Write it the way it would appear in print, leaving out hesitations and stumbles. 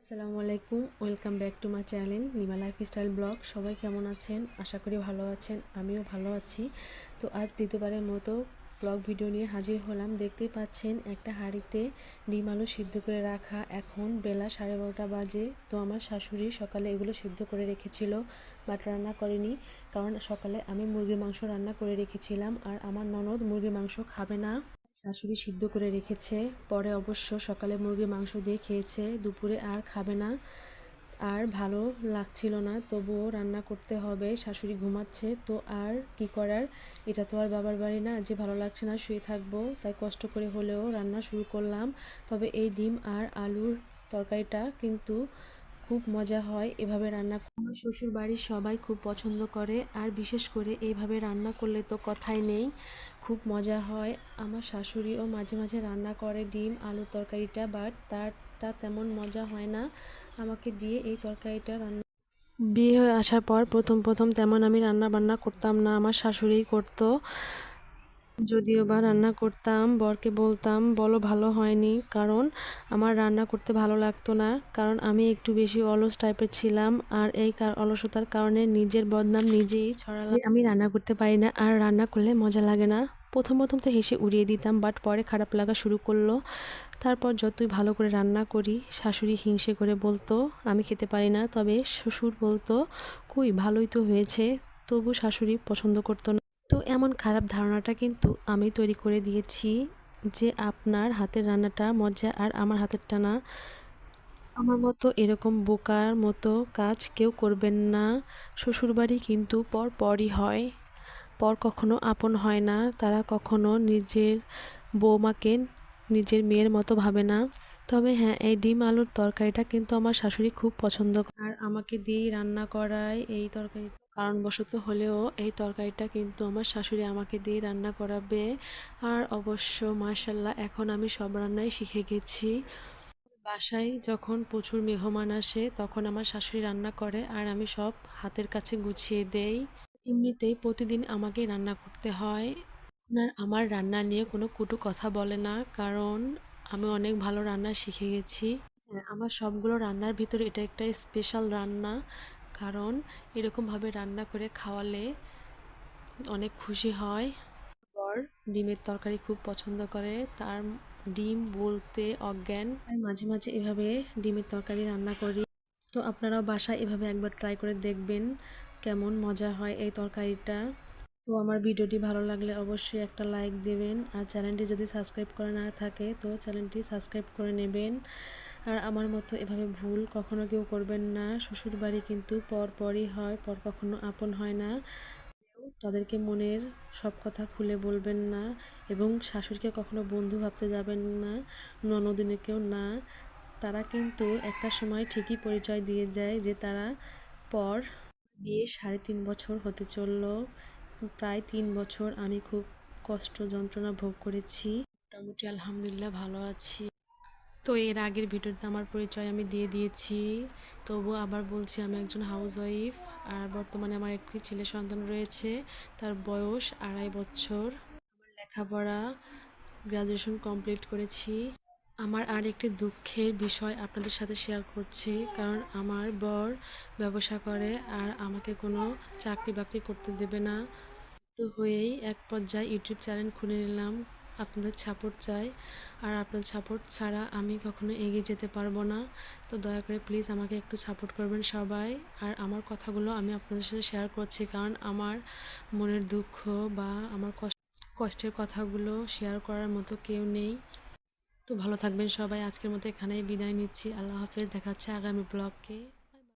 আসসালামু আলাইকুম, welcome back to my channel Nima lifestyle blog. সবাই কেমন আছেন? আশা করি ভালো আছেন, আমিও ভালো আছি। তো আজ দ্বিতীয়বারের মতো ব্লগ ভিডিও নিয়ে হাজির হলাম। দেখতেই পাচ্ছেন একটা হাঁড়িতে ডিম আলু সিদ্ধ করে রাখা। এখন বেলা 12:30 বাজে। তো আমার শাশুড়ি সকালে এগুলো সিদ্ধ করে রেখেছিল, বাট রান্না করেনি, কারণ সকালে আমি মুরগির মাংস রান্না করে রেখেছিলাম আর আমার ননদ মুরগির মাংস খাবে না। শাশুড়ি সিদ্ধ করে রেখেছে, পরে অবশ্য সকালে মুরগির মাংস দিয়ে খেয়েছে, দুপুরে আর খাবে না। আর ভালো লাগছিল না, তবুও রান্না করতে হবে। শাশুড়ি ঘুমাচ্ছে, তো আর কি করার, এটা তো আর বাবার বাড়ি না যে ভালো লাগছে না শুয়ে থাকবো। তাই কষ্ট করে হলেও রান্না শুরু করলাম। তবে এই ডিম আর আলুর তরকারিটা কিন্তু খুব মজা হয় এভাবে রান্না। আমার শ্বশুর বাড়ির সবাই খুব পছন্দ করে, আর বিশেষ করে এইভাবে রান্না করলে তো কথাই নেই, খুব মজা হয়। আমার শাশুড়িও মাঝে মাঝে রান্না করে ডিম আলুর তরকারিটা, বাট তারটা তেমন মজা হয় না আমাকে দিয়ে এই তরকারিটা রান্না। বিয়ে হয়ে আসার পর প্রথম প্রথম তেমন আমি রান্না বান্না করতাম না, আমার শাশুড়িই করতো। যদিও বা রান্না করতাম, বরকে বলতাম বলো ভালো হয়নি, কারণ আমার রান্না করতে ভালো লাগতো না, কারণ আমি একটু বেশি অলস টাইপের ছিলাম। আর এই অলসতার কারণে নিজের বদনাম নিজেই ছড়ালাম যে আমি রান্না করতে পারি না আর রান্না করলে মজা লাগে না। প্রথম প্রথম তো হেসে উড়িয়ে দিতাম, বাট পরে খারাপ লাগা শুরু করলো। তারপর যতই ভালো করে রান্না করি, শাশুড়ি হিংসে করে বলতো আমি খেতে পারি না, তবে শ্বশুর বলতো কই ভালোই তো হয়েছে, তবু শাশুড়ি পছন্দ করতো না। তো এমন খারাপ ধারণাটা কিন্তু আমি তৈরি করে দিয়েছি যে আপনার হাতের রান্নাটা মজা আর আমার হাতেরটা না। আমার মতো এরকম বোকার মতো কাজ কেউ করবেন না। শ্বশুরবাড়ি কিন্তু পরই হয়, পর কখনো আপন হয় না। তারা কখনো নিজের বৌমাকে নিজের মেয়ের মতো ভাবে না। তবে হ্যাঁ, এই ডিম আলুর তরকারিটা কিন্তু আমার শাশুড়ি খুব পছন্দ করে আর আমাকে দিয়েই রান্না করায় এই তরকারি। কারণবশত হলেও এই তরকারিটা কিন্তু আমার শাশুড়ি আমাকে দিয়ে রান্না করাবে। আর অবশ্য মাশাল্লাহ এখন আমি সব রান্নাই শিখে গেছি। বাসায় যখন প্রচুর মেহমান আসে তখন আমার শাশুড়ি রান্না করে আর আমি সব হাতের কাছে গুছিয়ে দেই। এমনিতেই প্রতিদিন আমাকে রান্না করতে হয়। আপনার আমার রান্না নিয়ে কোনো কটু কথা বলে না, কারণ আমি অনেক ভালো রান্না শিখে গেছি। হ্যাঁ, আমার সবগুলো রান্নার ভিতরে এটা একটা স্পেশাল রান্না, কারণ এরকমভাবে রান্না করে খাওয়ালে অনেক খুশি হয়। বর ডিমের তরকারি খুব পছন্দ করে, তার ডিম বলতে অজ্ঞান। তাই মাঝে মাঝে এভাবে ডিমের তরকারি রান্না করি। তো আপনারাও বাসায় এভাবে একবার ট্রাই করে দেখবেন কেমন মজা হয় এই তরকারিটা। তো আমার ভিডিওটি ভালো লাগলে অবশ্যই একটা লাইক দেবেন, আর চ্যানেলটি যদি সাবস্ক্রাইব করা না থাকে তো চ্যানেলটি সাবস্ক্রাইব করে নেবেন। আর আমার মতো এভাবে ভুল কখনো কেউ করবেন না। শ্বশুর বাড়ি কিন্তু পরই হয়, পর কখনো আপন হয় না। তাদেরকে মনের সব কথা খুলে বলবেন না, এবং শাশুড়িকে কখনো বন্ধু ভাবতে যাবেন না, ননদিনীকেও না। তারা কিন্তু একটা সময় ঠিকই পরিচয় দিয়ে যায় যে তারা পর। বিয়ে 3.5 বছর হতে চললো, প্রায় 3 বছর আমি খুব কষ্ট যন্ত্রণা ভোগ করেছি। মোটামুটি আলহামদুলিল্লাহ ভালো আছি। তো এর আগের ভিডিওতে আমার পরিচয় আমি দিয়ে দিয়েছি, তবু আবার বলছি আমি একজন হাউসওয়াইফ। আর বর্তমানে আমার একটি ছেলে সন্তান রয়েছে, তার বয়স 2.5 বছর। আমার লেখাপড়া গ্রাজুয়েশন কমপ্লিট করেছি। আমার আর একটি দুঃখের বিষয় আপনাদের সাথে শেয়ার করছি, কারণ আমার বর ব্যবসা করে আর আমাকে কোনো চাকরি বাকরি করতে দেবে না। তো হয়েই এক পর্যায়ে ইউটিউব চ্যানেল খুলে নিলাম, আপনাদের সাপোর্ট চাই, আর আপনাদের সাপোর্ট ছাড়া আমি কখনো এগিয়ে যেতে পারবো না। তো দয়া করে প্লিজ আমাকে একটু সাপোর্ট করবেন সবাই। আর আমার কথাগুলো আমি আপনাদের সাথে শেয়ার করছি, কারণ আমার মনের দুঃখ বা আমার কষ্টের কথাগুলো শেয়ার করার মতো কেউ নেই। তো ভালো থাকবেন সবাই, আজকের মতো এখানেই বিদায় নিচ্ছি। আল্লাহ হাফেজ, দেখা হচ্ছে আগামী ব্লগে।